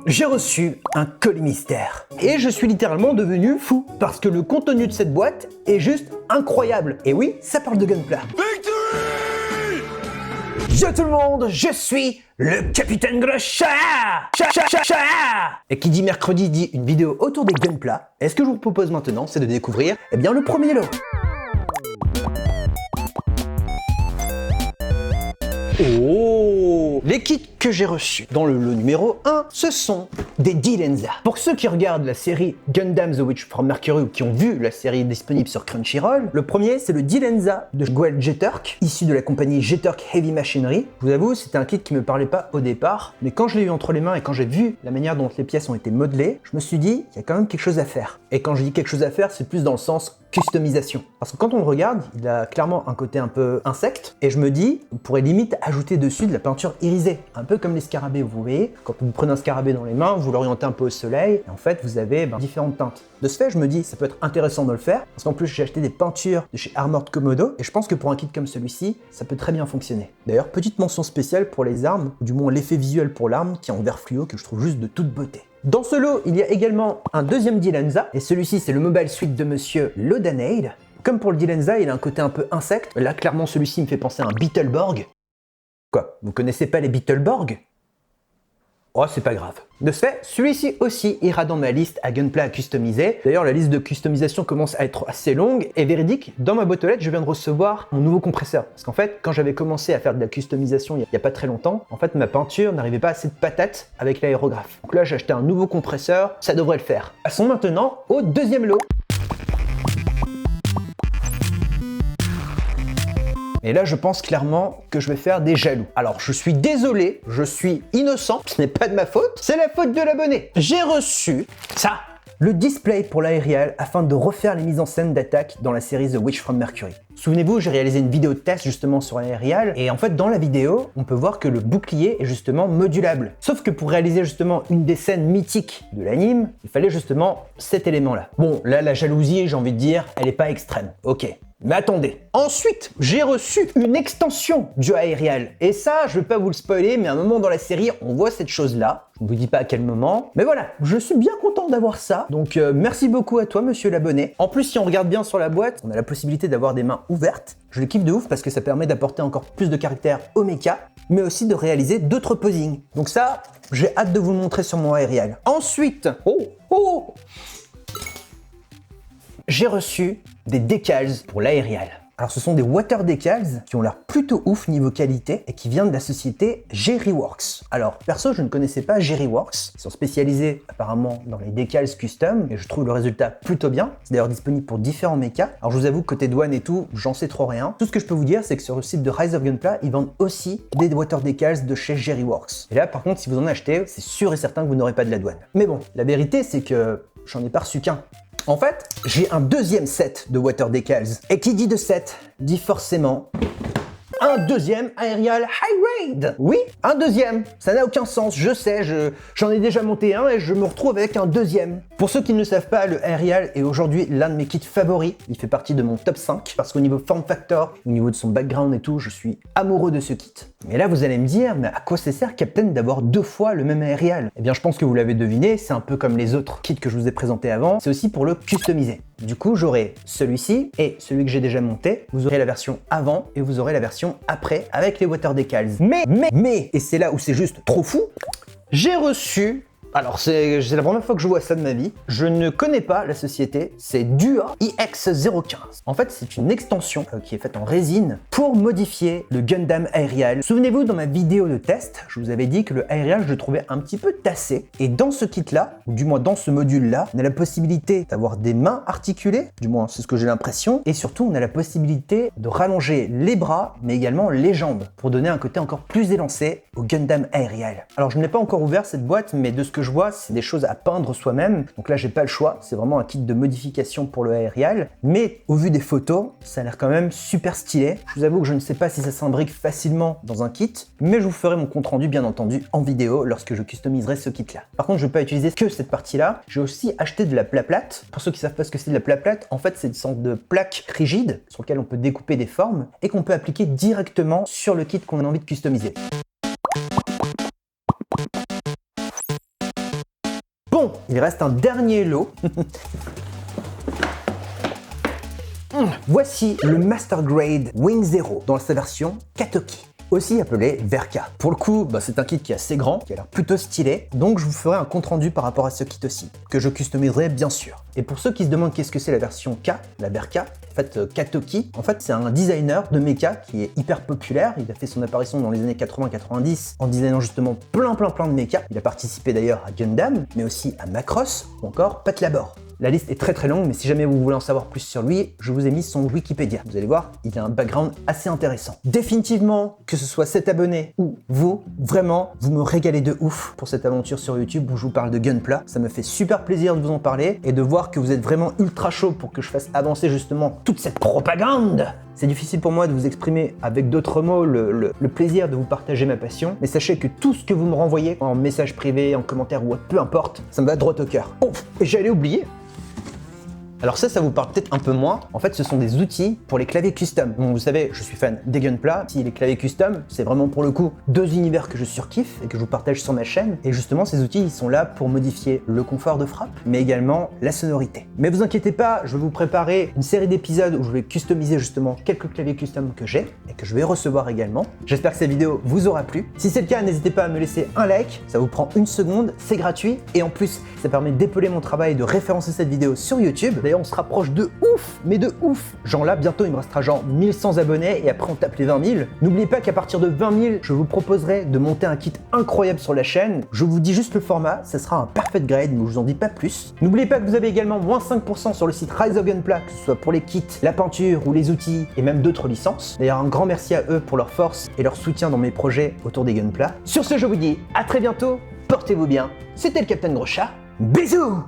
J'ai reçu un colis mystère et je suis littéralement devenu fou parce que le contenu de cette boîte est juste incroyable. Et oui, ça parle de Gunpla. Yo tout le monde, je suis le Capitaine Grocha. Et qui dit mercredi dit une vidéo autour des Gunpla. Et ce que je vous propose maintenant, c'est de découvrir le premier lot. Oh! Les kits que j'ai reçus dans le lot numéro 1, ce sont des Dilenza. Pour ceux qui regardent la série Gundam The Witch from Mercury ou qui ont vu la série disponible sur Crunchyroll, le premier c'est le Dilenza de Goel Jeturk, issu de la compagnie Jeturk Heavy Machinery. Je vous avoue, c'était un kit qui me parlait pas au départ, mais quand je l'ai eu entre les mains et quand j'ai vu la manière dont les pièces ont été modelées, je me suis dit, il y a quand même quelque chose à faire. Et quand je dis quelque chose à faire, c'est plus dans le sens customisation. Parce que quand on le regarde, il a clairement un côté un peu insecte, et je me dis, on pourrait limite ajouter dessus de la peinture irisée, un peu comme les scarabées, vous voyez. Quand vous prenez un scarabée dans les mains, vous l'orientez un peu au soleil, et en fait, vous avez différentes teintes. De ce fait, je me dis, ça peut être intéressant de le faire, parce qu'en plus, j'ai acheté des peintures de chez Armored Komodo, et je pense que pour un kit comme celui-ci, ça peut très bien fonctionner. D'ailleurs, petite mention spéciale pour les armes, ou du moins l'effet visuel pour l'arme, qui est en vert fluo, que je trouve juste de toute beauté. Dans ce lot, il y a également un deuxième Dilenza, et celui-ci c'est le Mobile Suit de monsieur Lodanade. Comme pour le Dilenza, il a un côté un peu insecte. Là, clairement, celui-ci me fait penser à un Beetleborg. Quoi, vous connaissez pas les Beetleborg? Oh, c'est pas grave. De ce fait, celui-ci aussi ira dans ma liste à Gunpla à customiser. D'ailleurs, la liste de customisation commence à être assez longue et véridique. Dans ma boîte aux lettres, je viens de recevoir mon nouveau compresseur. Parce qu'en fait, quand j'avais commencé à faire de la customisation il y a pas très longtemps, en fait, ma peinture n'arrivait pas assez de patates avec l'aérographe. Donc là, j'ai acheté un nouveau compresseur, ça devrait le faire. Passons maintenant au deuxième lot. Et là, je pense clairement que je vais faire des jaloux. Alors, je suis désolé, je suis innocent, ce n'est pas de ma faute, c'est la faute de l'abonné. J'ai reçu ça, le display pour l'aérial afin de refaire les mises en scène d'attaque dans la série The Witch from Mercury. Souvenez-vous, j'ai réalisé une vidéo de test justement sur l'aérial et en fait, dans la vidéo, on peut voir que le bouclier est justement modulable. Sauf que pour réaliser justement une des scènes mythiques de l'anime, il fallait justement cet élément-là. Bon, là, la jalousie, j'ai envie de dire, elle n'est pas extrême. Ok. Mais attendez, ensuite, j'ai reçu une extension du aérial. Et ça, je vais pas vous le spoiler, mais à un moment dans la série, on voit cette chose-là. Je ne vous dis pas à quel moment. Mais voilà, je suis bien content d'avoir ça. Donc, merci beaucoup à toi, monsieur l'abonné. En plus, si on regarde bien sur la boîte, on a la possibilité d'avoir des mains ouvertes. Je le kiffe de ouf parce que ça permet d'apporter encore plus de caractère au mecha, mais aussi de réaliser d'autres posings. Donc ça, j'ai hâte de vous le montrer sur mon aérial. Ensuite, j'ai reçu des decals pour l'aérial. Alors ce sont des water decals qui ont l'air plutôt ouf niveau qualité et qui viennent de la société Jerryworks. Alors perso, je ne connaissais pas Jerryworks. Ils sont spécialisés apparemment dans les decals custom et je trouve le résultat plutôt bien. C'est d'ailleurs disponible pour différents mechas. Alors je vous avoue, côté douane et tout, j'en sais trop rien. Tout ce que je peux vous dire, c'est que sur le site de Rise of Gunpla, ils vendent aussi des water decals de chez Jerryworks. Et là par contre, si vous en achetez, c'est sûr et certain que vous n'aurez pas de la douane. Mais bon, la vérité c'est que j'en ai pas reçu qu'un. En fait, j'ai un deuxième set de water decals. Et qui dit de set, dit forcément un deuxième aérial high raid. Oui, un deuxième. Ça n'a aucun sens, je sais, j'en ai déjà monté un et je me retrouve avec un deuxième. Pour ceux qui ne le savent pas, le aérial est aujourd'hui l'un de mes kits favoris. Il fait partie de mon top 5 parce qu'au niveau form factor, au niveau de son background et tout, je suis amoureux de ce kit. Mais là, vous allez me dire, mais à quoi ça sert, Captain, d'avoir deux fois le même aérial? Eh bien, je pense que vous l'avez deviné, c'est un peu comme les autres kits que je vous ai présentés avant, c'est aussi pour le customiser. Du coup, j'aurai celui-ci et celui que j'ai déjà monté. Vous aurez la version avant et vous aurez la version après avec les water decals. Mais, et c'est là où c'est juste trop fou, j'ai reçu... Alors, c'est la première fois que je vois ça de ma vie. Je ne connais pas la société, c'est Dua IX015. En fait, c'est une extension qui est faite en résine pour modifier le Gundam aérial. Souvenez-vous, dans ma vidéo de test, je vous avais dit que le aérial, je le trouvais un petit peu tassé. Et dans ce kit-là, ou du moins dans ce module-là, on a la possibilité d'avoir des mains articulées, du moins c'est ce que j'ai l'impression, et surtout on a la possibilité de rallonger les bras, mais également les jambes, pour donner un côté encore plus élancé au Gundam aérial. Alors, je n'ai pas encore ouvert cette boîte, mais de ce que que je vois, c'est des choses à peindre soi-même. Donc là, j'ai pas le choix. C'est vraiment un kit de modification pour le aérial. Mais au vu des photos, ça a l'air quand même super stylé. Je vous avoue que je ne sais pas si ça s'imbrique facilement dans un kit, mais je vous ferai mon compte rendu, bien entendu, en vidéo lorsque je customiserai ce kit-là. Par contre, je ne vais pas utiliser que cette partie-là. J'ai aussi acheté de la plate. Pour ceux qui savent pas ce que c'est de la plate, en fait, c'est une sorte de plaque rigide sur laquelle on peut découper des formes et qu'on peut appliquer directement sur le kit qu'on a envie de customiser. Bon, il reste un dernier lot. Voici le Master Grade Wing Zero dans sa version Katoki, aussi appelé Verka. Pour le coup, c'est un kit qui est assez grand, qui a l'air plutôt stylé, donc je vous ferai un compte rendu par rapport à ce kit aussi, que je customiserai bien sûr. Et pour ceux qui se demandent qu'est-ce que c'est la version K, la Verka, en fait Katoki, c'est un designer de mecha qui est hyper populaire. Il a fait son apparition dans les années 80-90 en designant justement plein de mechas. Il a participé d'ailleurs à Gundam, mais aussi à Macross ou encore Patlabor. La liste est très longue, mais si jamais vous voulez en savoir plus sur lui, je vous ai mis son Wikipédia. Vous allez voir, il a un background assez intéressant. Définitivement, que ce soit cet abonné ou vous, vraiment, vous me régalez de ouf pour cette aventure sur YouTube où je vous parle de Gunpla. Ça me fait super plaisir de vous en parler et de voir que vous êtes vraiment ultra chaud pour que je fasse avancer justement toute cette propagande. C'est difficile pour moi de vous exprimer avec d'autres mots le plaisir de vous partager ma passion, mais sachez que tout ce que vous me renvoyez en message privé, en commentaire ou autre, peu importe, ça me va droit au cœur. Oh, et j'allais oublier. Alors ça vous parle peut-être un peu moins. En fait, ce sont des outils pour les claviers custom. Bon, vous savez, je suis fan des Gunpla. Si les claviers custom, c'est vraiment pour le coup deux univers que je surkiffe et que je vous partage sur ma chaîne. Et justement, ces outils, ils sont là pour modifier le confort de frappe, mais également la sonorité. Mais vous inquiétez pas, je vais vous préparer une série d'épisodes où je vais customiser justement quelques claviers custom que j'ai et que je vais recevoir également. J'espère que cette vidéo vous aura plu. Si c'est le cas, n'hésitez pas à me laisser un like. Ça vous prend une seconde, c'est gratuit et en plus, ça permet d'épauler mon travail et de référencer cette vidéo sur YouTube. D'ailleurs, on se rapproche de ouf, mais de ouf. Genre là, bientôt, il me restera genre 1100 abonnés et après on tape les 20 000. N'oubliez pas qu'à partir de 20 000, je vous proposerai de monter un kit incroyable sur la chaîne. Je vous dis juste le format, ça sera un perfect grade, mais je vous en dis pas plus. N'oubliez pas que vous avez également moins 5% sur le site Rise of Gunpla, que ce soit pour les kits, la peinture ou les outils et même d'autres licences. D'ailleurs, un grand merci à eux pour leur force et leur soutien dans mes projets autour des Gunpla. Sur ce, je vous dis à très bientôt, portez-vous bien. C'était le Captain Gros Chat. Bisous!